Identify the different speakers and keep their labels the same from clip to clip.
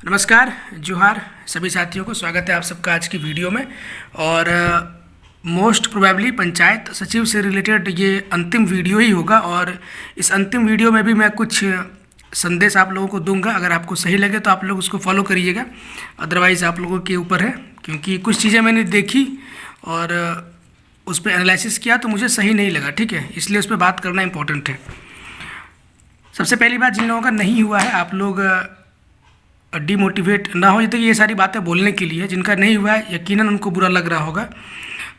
Speaker 1: नमस्कार, जोहार सभी साथियों को। स्वागत है आप सबका आज की वीडियो में। और मोस्ट प्रोबेबली पंचायत सचिव से रिलेटेड ये अंतिम वीडियो ही होगा। और इस अंतिम वीडियो में भी मैं कुछ संदेश आप लोगों को दूंगा। अगर आपको सही लगे तो आप लोग उसको फॉलो करिएगा, अदरवाइज़ आप लोगों के ऊपर है। क्योंकि कुछ चीज़ें मैंने देखी और उस पर एनालिसिस किया तो मुझे सही नहीं लगा, ठीक है, इसलिए उस पर बात करना इम्पोर्टेंट है। सबसे पहली बात, जिन लोगों का नहीं हुआ है आप लोग डिमोटिवेट ना हो। तो ये सारी बातें बोलने के लिए, जिनका नहीं हुआ है यकीनन उनको बुरा लग रहा होगा।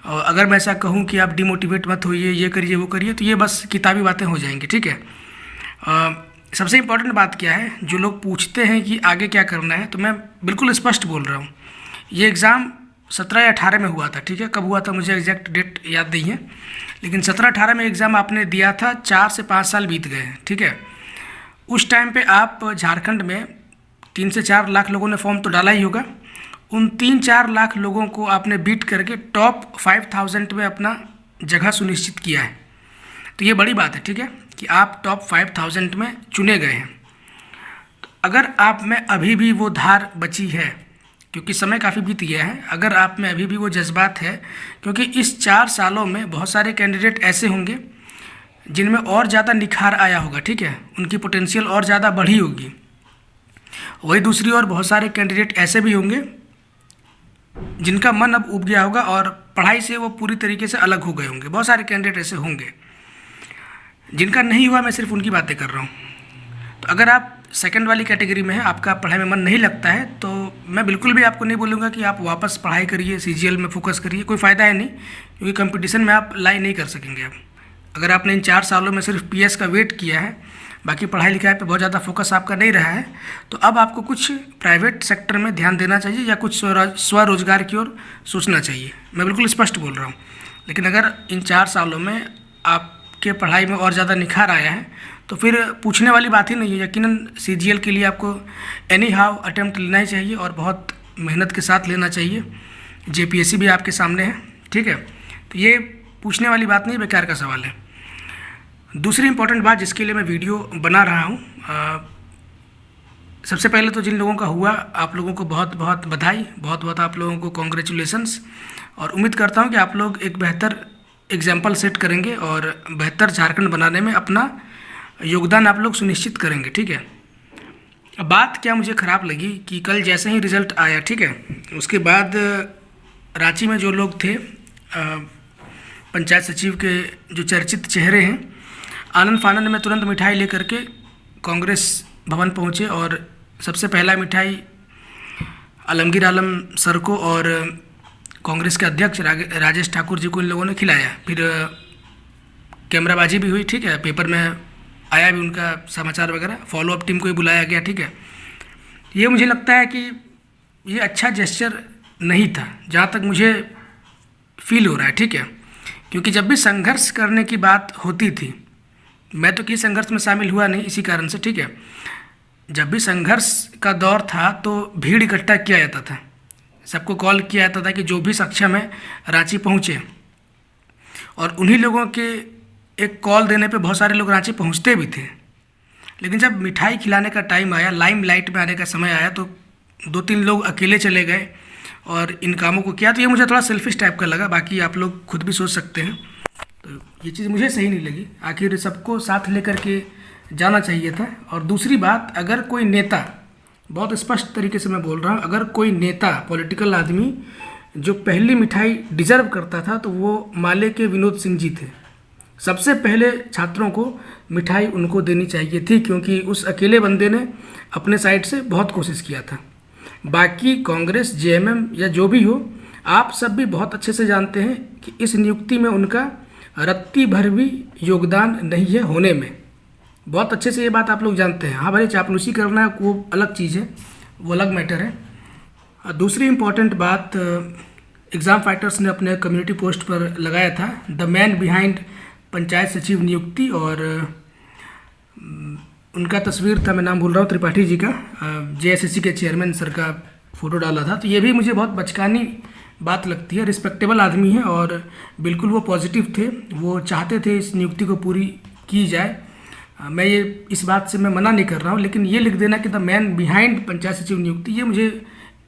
Speaker 1: और अगर मैं ऐसा कहूँ कि आप डिमोटिवेट मत होइए, ये करिए वो करिए, तो ये बस किताबी बातें हो जाएंगी, ठीक है। सबसे इम्पोर्टेंट बात क्या है, जो लोग पूछते हैं कि आगे क्या करना है, तो मैं बिल्कुल स्पष्ट बोल रहा हूँ। ये एग्ज़ाम 17 या 18 में हुआ था, ठीक है। कब हुआ था मुझे एग्जैक्ट डेट याद नहीं है, लेकिन 17-18 में एग्ज़ाम आपने दिया था। 4 से 5 साल बीत गए हैं, ठीक है। उस टाइम पे आप झारखंड में 3 से 4 लाख लोगों ने फॉर्म तो डाला ही होगा। उन 3-4 लाख लोगों को आपने बीट करके टॉप 5000 में अपना जगह सुनिश्चित किया है। तो ये बड़ी बात है, ठीक है, कि आप टॉप 5000 में चुने गए हैं। तो अगर आप में अभी भी वो धार बची है, क्योंकि समय काफ़ी बीत गया है, अगर आप में अभी भी वो जज्बात है, क्योंकि इस 4 सालों में बहुत सारे कैंडिडेट ऐसे होंगे जिनमें और ज़्यादा निखार आया होगा, ठीक है, उनकी पोटेंशियल और ज़्यादा बढ़ी होगी। वही दूसरी ओर बहुत सारे कैंडिडेट ऐसे भी होंगे जिनका मन अब उब गया होगा और पढ़ाई से वो पूरी तरीके से अलग हो गए होंगे। बहुत सारे कैंडिडेट ऐसे होंगे। जिनका नहीं हुआ, मैं सिर्फ उनकी बातें कर रहा हूँ। तो अगर आप सेकंड वाली कैटेगरी में है, आपका पढ़ाई में मन नहीं लगता है, तो मैं बिल्कुल भी आपको नहीं बोलूँगा कि आप वापस पढ़ाई करिए, CGL में फोकस करिए, कोई फ़ायदा है नहीं। क्योंकि कंपटीशन में आप लाई नहीं कर सकेंगे अब। अगर आपने इन 4 सालों में सिर्फ PS का वेट किया है, बाकी पढ़ाई लिखाई पे बहुत ज़्यादा फोकस आपका नहीं रहा है, तो अब आपको कुछ प्राइवेट सेक्टर में ध्यान देना चाहिए या कुछ स्वरोजगार की ओर सोचना चाहिए। मैं बिल्कुल स्पष्ट बोल रहा हूँ। लेकिन अगर इन 4 सालों में आपके पढ़ाई में और ज़्यादा निखार आया है, तो फिर पूछने वाली बात ही नहीं है। यकीनन CGL के लिए आपको एनी हाउ अटैम्प्ट लेना ही चाहिए और बहुत मेहनत के साथ लेना चाहिए। JPSC भी आपके सामने है, ठीक है। तो ये पूछने वाली बात नहीं, बेकार का सवाल है। दूसरी इंपॉर्टेंट बात जिसके लिए मैं वीडियो बना रहा हूँ, सबसे पहले तो जिन लोगों का हुआ, आप लोगों को बहुत बहुत बधाई, बहुत बहुत आप लोगों को कॉन्ग्रेचुलेसन्स। और उम्मीद करता हूँ कि आप लोग एक बेहतर एग्जाम्पल सेट करेंगे और बेहतर झारखंड बनाने में अपना योगदान आप लोग सुनिश्चित करेंगे, ठीक है। अब बात क्या मुझे ख़राब लगी कि कल जैसे ही रिज़ल्ट आया, ठीक है, उसके बाद रांची में जो लोग थे, पंचायत सचिव के जो चर्चित चेहरे हैं, आनंद फानंद में तुरंत मिठाई लेकर के कांग्रेस भवन पहुंचे। और सबसे पहला मिठाई आलमगीर आलम सर को और कांग्रेस के अध्यक्ष राजेश ठाकुर जी को इन लोगों ने खिलाया। फिर कैमराबाजी भी हुई, ठीक है, पेपर में आया भी उनका समाचार वगैरह, फॉलोअप टीम को ही बुलाया गया, ठीक है। ये मुझे लगता है कि ये अच्छा जेस्चर नहीं था, जहाँ तक मुझे फील हो रहा है, ठीक है। क्योंकि जब भी संघर्ष करने की बात होती थी, मैं तो किसी संघर्ष में शामिल हुआ नहीं इसी कारण से, ठीक है, जब भी संघर्ष का दौर था तो भीड़ इकट्ठा किया जाता था, सबको कॉल किया जाता था कि जो भी सक्षम है रांची पहुँचे। और उन्हीं लोगों के एक कॉल देने पे बहुत सारे लोग रांची पहुँचते भी थे। लेकिन जब मिठाई खिलाने का टाइम आया, लाइम लाइट में आने का समय आया, तो 2-3 लोग अकेले चले गए और इन कामों को किया। तो ये मुझे थोड़ा सेल्फिश टाइप का लगा। बाकी आप लोग खुद भी सोच सकते हैं। तो ये चीज़ मुझे सही नहीं लगी। आखिर सबको साथ लेकर के जाना चाहिए था। और दूसरी बात, अगर कोई नेता, बहुत स्पष्ट तरीके से मैं बोल रहा हूँ, अगर कोई नेता, पॉलिटिकल आदमी जो पहली मिठाई डिजर्व करता था, तो वो माले के विनोद सिंह जी थे। सबसे पहले छात्रों को मिठाई उनको देनी चाहिए थी, क्योंकि उस अकेले बंदे ने अपने साइड से बहुत कोशिश किया था। बाकी कांग्रेस, JMM या जो भी हो, आप सब भी बहुत अच्छे से जानते हैं कि इस नियुक्ति में उनका रत्ती भर भी योगदान नहीं है होने में। बहुत अच्छे से ये बात आप लोग जानते हैं। हाँ भाई, चापलूसी करना वो अलग चीज़ है, वो अलग मैटर है। दूसरी इम्पॉर्टेंट बात, एग्ज़ाम फाइटर्स ने अपने कम्युनिटी पोस्ट पर लगाया था, द मैन बिहाइंड पंचायत सचिव नियुक्ति। और उनका तस्वीर था, मैं नाम भूल रहा हूँ, त्रिपाठी जी का, JSSC के चेयरमैन सर का फ़ोटो डाला था। तो ये भी मुझे बहुत बचकानी बात लगती है। रिस्पेक्टेबल आदमी है और बिल्कुल वो पॉजिटिव थे, वो चाहते थे इस नियुक्ति को पूरी की जाए। मैं ये इस बात से मैं मना नहीं कर रहा हूँ, लेकिन ये लिख देना कि द मैन बिहाइंड पंचायत सचिव नियुक्ति, ये मुझे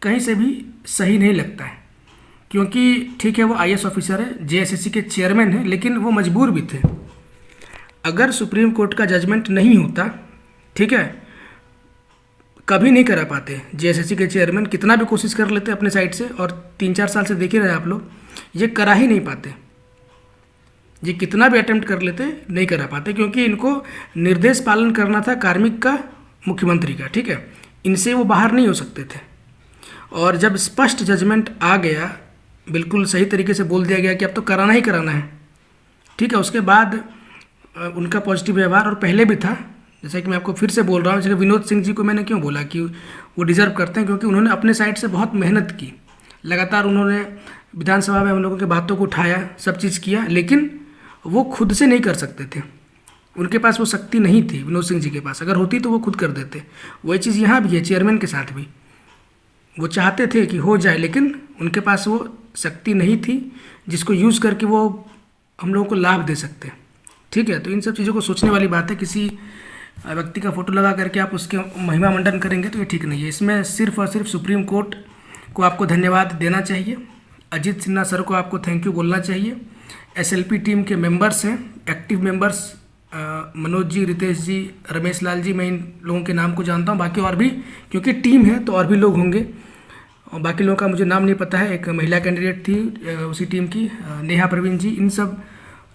Speaker 1: कहीं से भी सही नहीं लगता है। क्योंकि ठीक है वो आईएएस ऑफिसर है, जेएसएससी के चेयरमैन हैं, लेकिन वो मजबूर भी थे। अगर सुप्रीम कोर्ट का जजमेंट नहीं होता, ठीक है, कभी नहीं करा पाते। जेएसएससी के चेयरमैन कितना भी कोशिश कर लेते अपने साइड से, और 3-4 साल से देख ही रहे आप लोग, ये करा ही नहीं पाते। ये कितना भी अटेम्प्ट कर लेते नहीं करा पाते, क्योंकि इनको निर्देश पालन करना था कार्मिक का, मुख्यमंत्री का, ठीक है। इनसे वो बाहर नहीं हो सकते थे। और जब स्पष्ट जजमेंट आ गया, बिल्कुल सही तरीके से बोल दिया गया कि अब तो कराना ही कराना है, ठीक है, उसके बाद उनका पॉजिटिव व्यवहार, और पहले भी था, जैसा कि मैं आपको फिर से बोल रहा हूँ। जैसे विनोद सिंह जी को मैंने क्यों बोला कि वो डिज़र्व करते हैं, क्योंकि उन्होंने अपने साइड से बहुत मेहनत की, लगातार उन्होंने विधानसभा में हम लोगों के बातों को उठाया, सब चीज़ किया, लेकिन वो खुद से नहीं कर सकते थे। उनके पास वो शक्ति नहीं थी विनोद सिंह जी के पास। अगर होती तो वो खुद कर देते। वही चीज़ यहाँ भी है, चेयरमैन के साथ भी वो चाहते थे कि हो जाए, लेकिन उनके पास वो शक्ति नहीं थी जिसको यूज़ करके वो हम लोगों को लाभ दे सकते, ठीक है। तो इन सब चीज़ों को सोचने वाली बात है। किसी व्यक्ति का फोटो लगा करके आप उसके महिमा मंडन करेंगे तो ये ठीक नहीं है। इसमें सिर्फ और सिर्फ सुप्रीम कोर्ट को आपको धन्यवाद देना चाहिए, अजीत सिन्हा सर को आपको थैंक यू बोलना चाहिए। एसएलपी टीम के मेंबर्स हैं, एक्टिव मेंबर्स, मनोज जी, रितेश जी, रमेश लाल जी, मैं इन लोगों के नाम को जानता हूँ। बाकी और भी, क्योंकि टीम है तो और भी लोग होंगे, और बाकी लोगों का मुझे नाम नहीं पता है। एक महिला कैंडिडेट थी उसी टीम की, नेहा प्रवीण जी, इन सब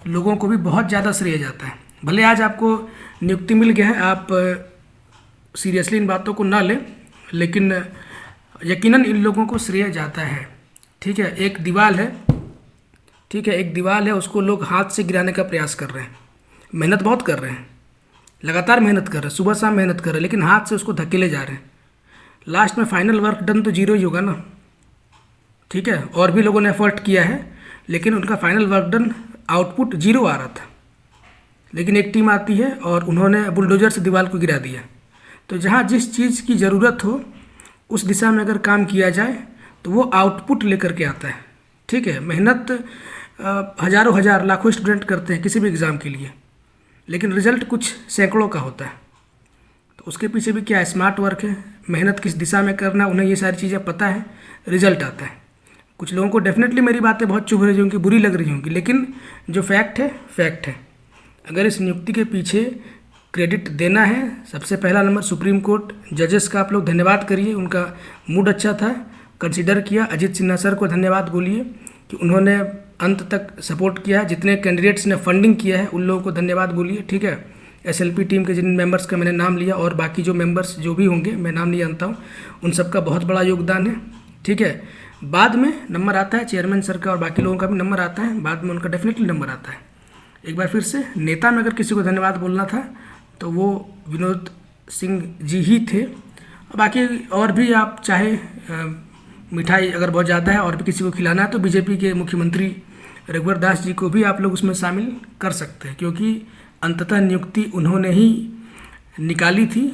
Speaker 1: लोगों को भी बहुत ज़्यादा श्रेय जाता है। भले आज आपको नियुक्ति मिल गया है, आप सीरियसली इन बातों को ना लें, लेकिन यकीनन इन लोगों को श्रेय जाता है, ठीक है। एक दीवार है, ठीक है, एक दीवार है, उसको लोग हाथ से गिराने का प्रयास कर रहे हैं, मेहनत बहुत कर रहे हैं, लगातार मेहनत कर रहे हैं, सुबह शाम मेहनत कर रहे हैं, लेकिन हाथ से उसको धकेले जा रहे हैं। लास्ट में फाइनल वर्क डन तो जीरो ही होगा ना, ठीक है। और भी लोगों ने एफर्ट किया है, लेकिन उनका final work done output zero आ रहा था। लेकिन एक टीम आती है और उन्होंने बुलडोजर से दीवार को गिरा दिया। तो जहाँ जिस चीज़ की ज़रूरत हो उस दिशा में अगर काम किया जाए तो वो आउटपुट लेकर के आता है, ठीक है। मेहनत हज़ारों हज़ार लाखों स्टूडेंट करते हैं किसी भी एग्ज़ाम के लिए, लेकिन रिजल्ट कुछ सैकड़ों का होता है। तो उसके पीछे भी क्या स्मार्ट वर्क है, मेहनत किस दिशा में करना, उन्हें ये सारी चीज़ें पता है, रिजल्ट आता है। कुछ लोगों को डेफिनेटली मेरी बातें बहुत चुभ रही होंगी, बुरी लग रही होंगी, लेकिन जो फैक्ट है फैक्ट है। अगर इस नियुक्ति के पीछे क्रेडिट देना है, सबसे पहला नंबर सुप्रीम कोर्ट जजेस का आप लोग धन्यवाद करिए, उनका मूड अच्छा था, कंसिडर किया। अजीत सिन्हा सर को धन्यवाद बोलिए कि उन्होंने अंत तक सपोर्ट किया। जितने कैंडिडेट्स ने फंडिंग किया है उन लोगों को धन्यवाद बोलिए, ठीक है। एसएलपी टीम के जिन मेंबर्स का मैंने नाम लिया, और बाकी जो मेंबर्स जो भी होंगे मैं नाम नहीं जानता हूँ, उन सबका बहुत बड़ा योगदान है, ठीक है। बाद में नंबर आता है चेयरमैन सर का, और बाकी लोगों का भी नंबर आता है, बाद में उनका डेफिनेटली नंबर आता है। एक बार फिर से, नेता में अगर किसी को धन्यवाद बोलना था तो वो विनोद सिंह जी ही थे। बाकी और भी आप चाहे मिठाई अगर बहुत ज़्यादा है और भी किसी को खिलाना है तो बीजेपी के मुख्यमंत्री रघुवर दास जी को भी आप लोग उसमें शामिल कर सकते हैं, क्योंकि अंततः नियुक्ति उन्होंने ही निकाली थी।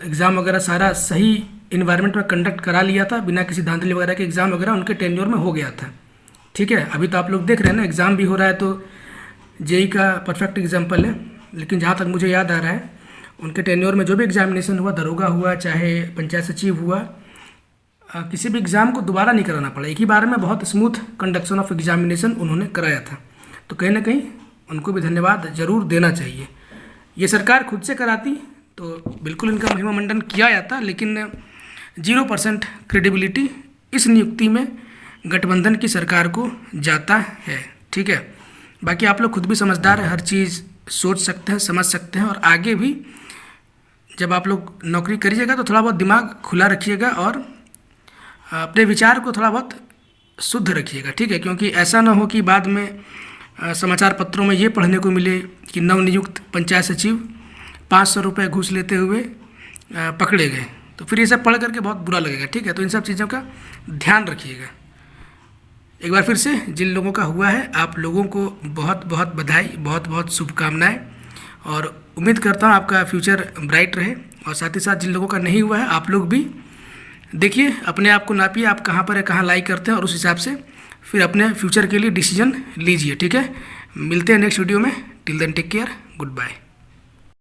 Speaker 1: एग्ज़ाम वगैरह सारा सही इन्वायरमेंट में कंडक्ट करा लिया था, बिना किसी धांधली वगैरह के एग्ज़ाम वगैरह उनके टेन्योर में हो गया था, ठीक है। अभी तो आप लोग देख रहे हैं ना, एग्ज़ाम भी हो रहा है, तो जेई का परफेक्ट एग्जाम्पल है। लेकिन जहाँ तक मुझे याद आ रहा है, उनके टेन्योर में जो भी एग्जामिनेशन हुआ, दरोगा हुआ चाहे पंचायत सचिव हुआ, किसी भी एग्ज़ाम को दोबारा नहीं कराना पड़ा, एक ही बार में बहुत स्मूथ कंडक्शन ऑफ एग्जामिनेशन उन्होंने कराया था। तो कहीं ना कहीं उनको भी धन्यवाद जरूर देना चाहिए। ये सरकार खुद से कराती तो बिल्कुल इनका महिमा मंडन किया जाता, लेकिन 0% क्रेडिबिलिटी इस नियुक्ति में गठबंधन की सरकार को जाता है, ठीक है। बाकी आप लोग खुद भी समझदार है, हर चीज़ सोच सकते हैं, समझ सकते हैं, और आगे भी जब आप लोग नौकरी करिएगा तो थोड़ा बहुत दिमाग खुला रखिएगा और अपने विचार को थोड़ा बहुत शुद्ध रखिएगा, ठीक है। क्योंकि ऐसा ना हो कि बाद में समाचार पत्रों में ये पढ़ने को मिले कि नवनियुक्त पंचायत सचिव 500 रुपये घूस लेते हुए पकड़े गए, तो फिर ये सब पढ़ करके बहुत बुरा लगेगा, ठीक है। तो इन सब चीज़ों का ध्यान रखिएगा। एक बार फिर से जिन लोगों का हुआ है, आप लोगों को बहुत बहुत बधाई, बहुत बहुत शुभकामनाएं, और उम्मीद करता हूँ आपका फ्यूचर ब्राइट रहे। और साथ ही साथ जिन लोगों का नहीं हुआ है, आप लोग भी देखिए, अपने आप को नापिए, आप कहाँ पर है, कहाँ लाइक करते हैं, और उस हिसाब से फिर अपने फ्यूचर के लिए डिसीजन लीजिए, ठीक है। मिलते हैं नेक्स्ट वीडियो में। Till then take care, good bye.